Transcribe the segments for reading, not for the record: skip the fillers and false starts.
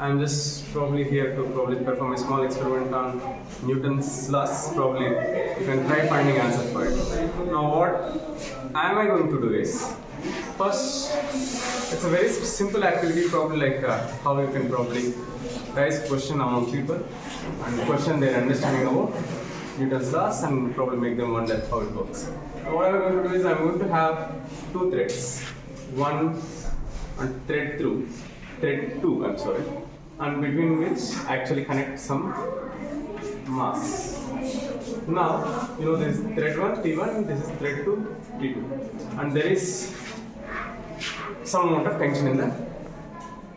I'm just probably here to probably perform a small experiment on Newton's laws. Probably you can try finding answer for it. Now what am I going to do is, first, it's a very simple activity, probably like how you can probably raise question among people and question their understanding about Newton's laws and probably make them wonder how it works. Now what I'm going to do is I'm going to have two threads, one and thread 2, I'm sorry, and between which actually connect some mass. Now, you know, this is thread 1, T1, this is thread 2, T2, and there is some amount of tension in the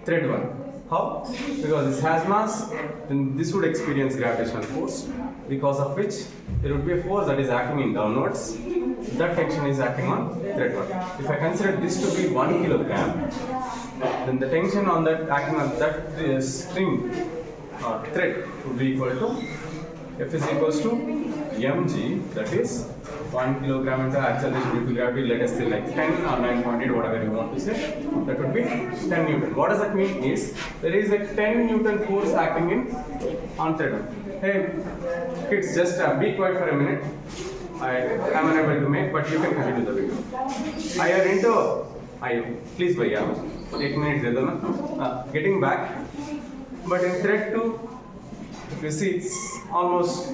thread 1. How? Because this has mass, then this would experience gravitational force, because of which there would be a force that is acting in downwards. That tension is acting on thread 1. If I consider this to be 1 kilogram, then the tension on that acting on that string or thread would be equal to F is equals to mg, that is 1 kilogram into acceleration due to gravity, let us say like 10 or 9.8, whatever you want to say, that would be 10 Newton. What does that mean is, there is a 10 Newton force acting in on thread 1. Hey kids, just be quiet for a minute. I am unable to make, but you can continue the video. I are into, please bhaiya, 1 minute de do na. Getting back, but in thread 2, you see it's almost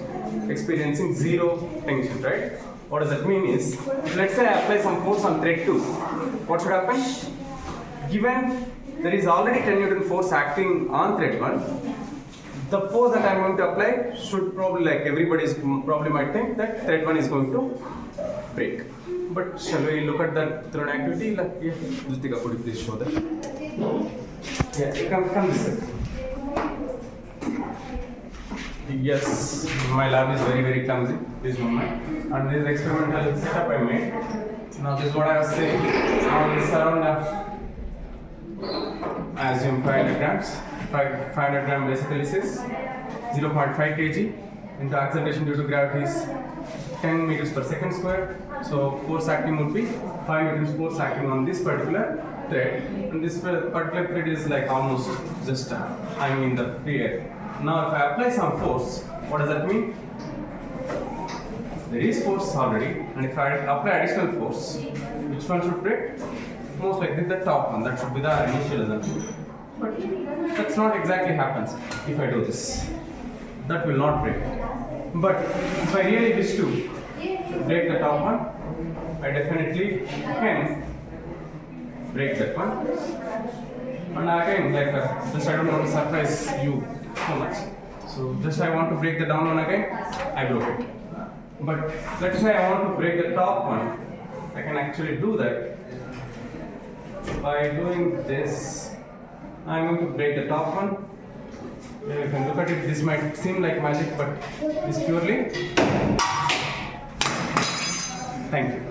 experiencing zero tension, right? What does that mean is, let's say I apply some force on thread 2. What should happen? Given there is already 10 Newton force acting on thread 1, the force that I am going to apply should probably, like everybody's probably might think that thread 1 is going to break. But shall we look at that through an activity? Like, yeah, Dustika, could you please show that? Yeah, come this way. Yes, my lab is very clumsy, please don't mind. And this experimental setup I made. Now this is what I was saying. Now this is around, I assume 500 grams. 500 gram basically says 0.5 kg into acceleration due to gravity is 10 meters per second square. So force acting would be 5 newtons force acting on this particular thread, and this particular thread is like almost just hanging in the air. Now if I apply some force, what does that mean? There is force already, and if I apply additional force, which one should break? Most likely the top one, that should be the initial assumption. But that's not exactly happens if I do this. That will not break. But if I really wish to break the top one, I definitely can break that one. And again, like just I don't want to surprise you so much. So just I want to break the down one again, I broke it. But let's say I want to break the top one, I can actually do that by doing this. I'm going to break the top one. You can look at it, this might seem like magic, but it's purely. Thank you.